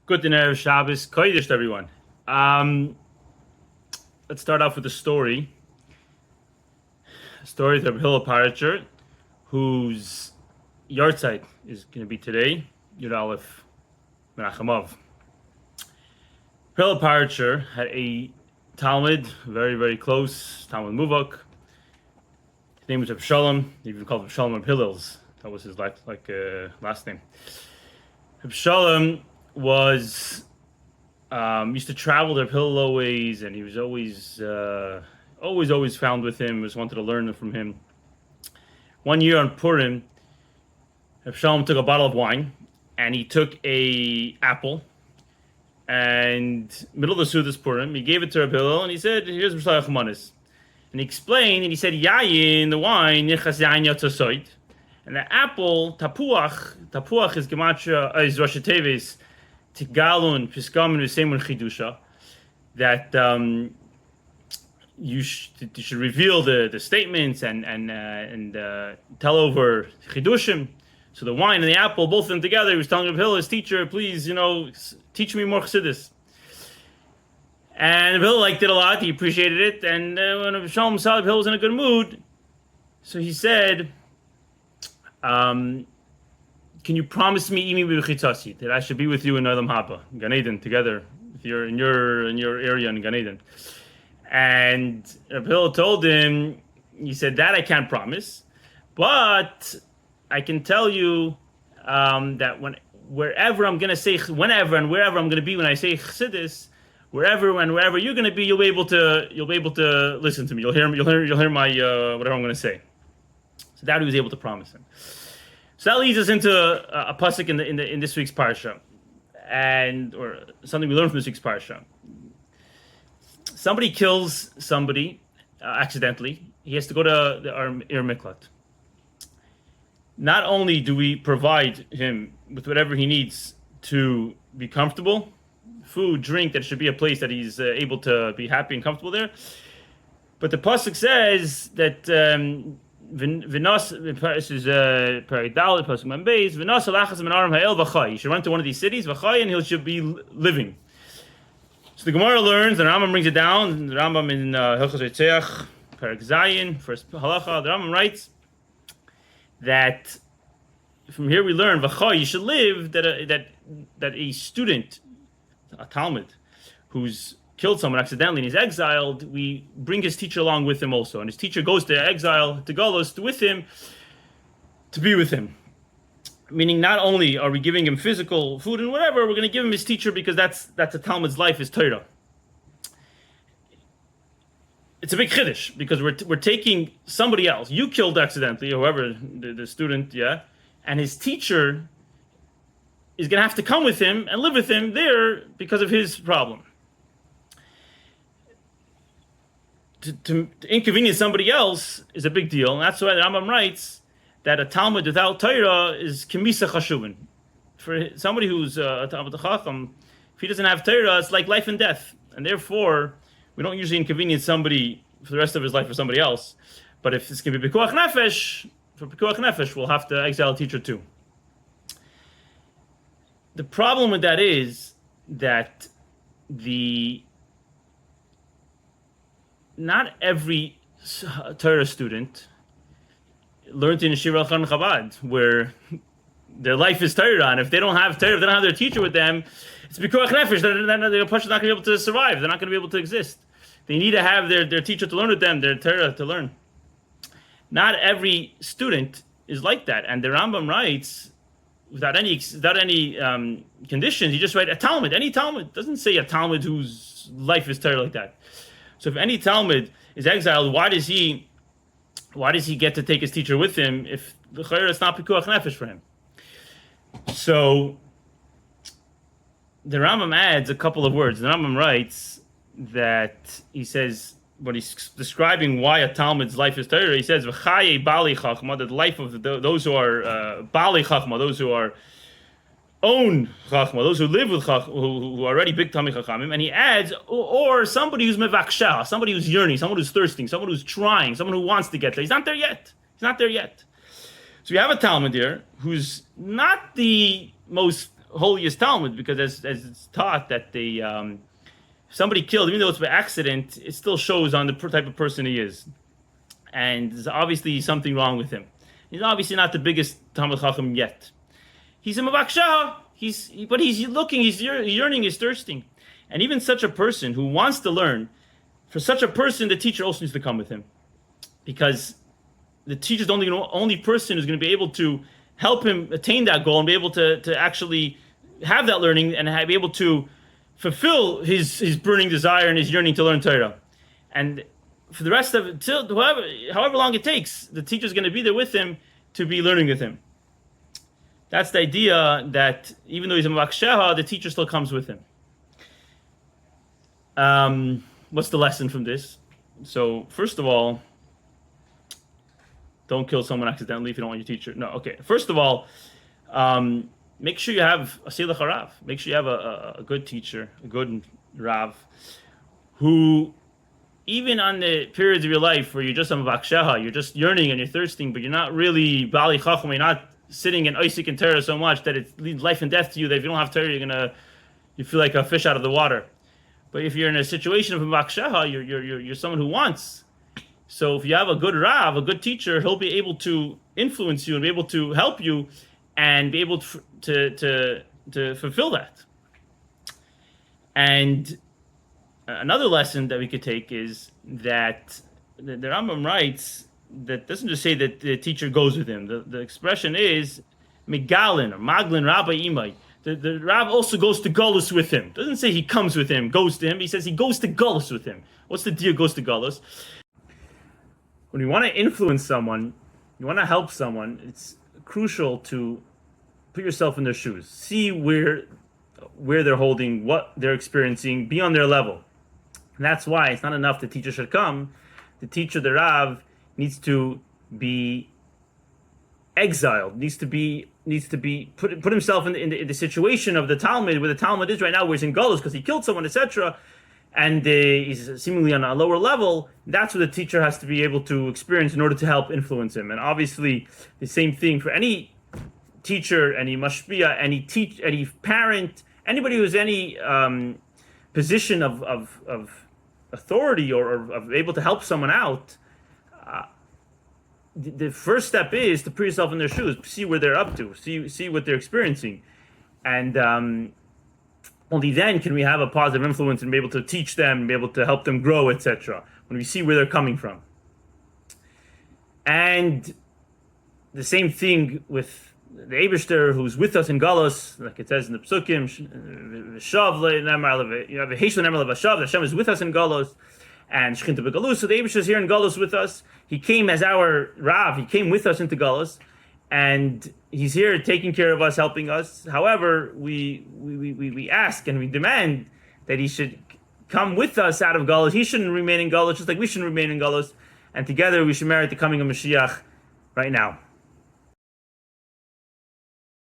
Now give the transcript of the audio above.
Good dinner, Shabbos, Kodesh to everyone. Let's start off with a story. A story of Rabbi Hillel Parsha, whose yahrzeit is going to be today, Yud Aleph Menachemov. Hillel Parsha had a Talmud, very, very close, Talmud Muvak. His name was Rabbi Shalom. They even called him Shalom Rabbi Hillel's. That was his last name. Rabbi Shalom was used to travel to Hillel always, and he was always found with him. Just wanted to learn from him. One year on Purim, Rabbi Shalom took a bottle of wine, and he took a apple, and middle of the Sudas Purim, he gave it to Rabbi Hillel, and he said, "Here's B'Shlayach Manis." And he explained, and he said, "Yayin, the wine, nichas yayin yatzasoid." And the apple, tapuach is gematria, is Rosh Tevis, tigalun, piskam, and v'semun chidusha. That you should reveal the statements and tell over chidushim. So the wine and the apple, both of them together, he was telling Rabbi Hillel, his teacher, please, teach me more chassidus. And Rabbi Hillel liked it a lot. He appreciated it. And when Rabbi Shalom saw Rabbi Hillel was in a good mood, so he said, can you promise me that I should be with you in Olam Haba, Gan Eden, together, if you're in your area in Gan Eden? And Rabbi Hillel told him, he said, that I can't promise, but I can tell you that wherever I'm going to say, whenever and wherever I'm going to be when I say Chassidus, wherever and wherever you're going to be, you'll be able to listen to me. You'll hear my whatever I'm going to say. So that he was able to promise him. So that leads us into a pasuk in this week's parsha, or something we learned from this week's parsha. Somebody kills somebody accidentally. He has to go to our Ir Miklat. Not only do we provide him with whatever he needs to be comfortable, food, drink, that should be a place that he's able to be happy and comfortable there, but the pasuk says that Vinas is Paridal, pasuk Membeis. Vinas alachas menarim ha'el v'chay. He should run to one of these cities, v'chay, and he should be living. So the Gemara learns, the Rambam brings it down. The Rambam in Hilchos Eitzeach, Perek Zayin, first halacha. The Rambam writes that from here we learn v'chay. You should live that a student, a Talmud, who's killed someone accidentally and he's exiled, we bring his teacher along with him also. And his teacher goes to exile, to Golos, with him, to be with him. Meaning not only are we giving him physical food and whatever, we're going to give him his teacher because that's a Talmud's life, is Torah. It's a big chiddush because we're taking somebody else. You killed accidentally, whoever, the student, yeah, and his teacher is going to have to come with him and live with him there because of his problem. To inconvenience somebody else is a big deal, and that's why the Rambam writes that a Talmud without Torah is Kemisa Chashuvin. For somebody who's a Talmud Chacham, if he doesn't have Torah, it's like life and death, and therefore we don't usually inconvenience somebody for the rest of his life for somebody else. But if it's going to be Pikuach Nefesh, for Pikuach Nefesh, we'll have to exile a teacher too. The problem with that is that not every Torah student learned in Yeshiva Chan Chabad, where their life is Torah, and if they don't have Torah, if they don't have their teacher with them, it's Pikuach Nefesh. They're not going to be able to survive. They're not going to be able to exist. They need to have their teacher to learn with them, their Torah to learn. Not every student is like that, and the Rambam writes without any conditions. He just writes a Talmud. Any Talmud doesn't say a Talmud whose life is Torah like that. So if any Talmud is exiled, why does he get to take his teacher with him if the Chayra is not Pikuach Nefesh for him? So the Rambam adds a couple of words. The Rambam writes that he says, when he's describing why a Talmud's life is Torah, he says, V'chaye Bali Chachma, that the life of those who are Bali Chachma, those who are own Chachma, those who live with Chachma, who are already big Talmid Chachamim, and he adds, or somebody who's mevaksha, somebody who's yearning, someone who's thirsting, someone who's trying, someone who wants to get there. He's not there yet. So we have a Talmud here who's not the most holiest Talmud, because as it's taught that somebody killed, even though it's by accident, it still shows on the type of person he is, and there's obviously something wrong with him. He's obviously not the biggest Talmud Chacham yet. He's a Mavaksha. But he's looking, he's yearning, he's thirsting, and even such a person who wants to learn, for such a person, the teacher also needs to come with him, because the teacher is the only person who's going to be able to help him attain that goal and be able to actually have that learning and be able to fulfill his burning desire and his yearning to learn Torah. And for the rest of it, however long it takes, the teacher is going to be there with him to be learning with him. That's the idea, that even though he's a Mavaksheha, the teacher still comes with him. What's the lesson from this? So, first of all, don't kill someone accidentally if you don't want your teacher. No, okay. First of all, make sure you have a Seilach Rav. Make sure you have a good teacher, a good Rav, who, even on the periods of your life where you're just a Mavaksheha, you're just yearning and you're thirsting, but you're not really Bali Chacham, you're not sitting in YOEC and Torah so much that it leads life and death to you, that if you don't have Torah, you feel like a fish out of the water. But if you're in a situation of Mavaksheha, you're someone who wants. So if you have a good Rav, a good teacher, he'll be able to influence you and be able to help you and be able to fulfill that. And another lesson that we could take is that the Rambam writes that doesn't just say that the teacher goes with him. The expression is Megalin or Maglin Rabbi Imai. The Rav also goes to Golus with him. Doesn't say he comes with him, goes to him. He says he goes to Golus with him. What's the deal, goes to Golus? When you want to influence someone, you want to help someone, it's crucial to put yourself in their shoes. See where they're holding, what they're experiencing, be on their level. And that's why it's not enough the teacher should come. The teacher, the Rav, needs to be exiled, needs to be put himself in the situation of the Talmud, where the Talmud is right now, where he's in Golus because he killed someone, etc., and he's seemingly on a lower level. That's what the teacher has to be able to experience in order to help influence him. And obviously, the same thing for any teacher, any mashpia, any parent, anybody who's any position of authority or of able to help someone out. The first step is to put yourself in their shoes, see where they're up to, see what they're experiencing, and only then can we have a positive influence and be able to teach them, be able to help them grow, etc. When we see where they're coming from. And the same thing with the Eibishter, who's with us in Galus, like it says in the Psukim, Hashem is with us in Galus, and Shechinta B'Galus. So the Eibishter is here in Galus with us. He came as our Rav. He came with us into Galus, and he's here taking care of us, helping us. However, we ask and we demand that he should come with us out of Galus. He shouldn't remain in Galus, just like we shouldn't remain in Galus. And together we should merit the coming of Mashiach right now.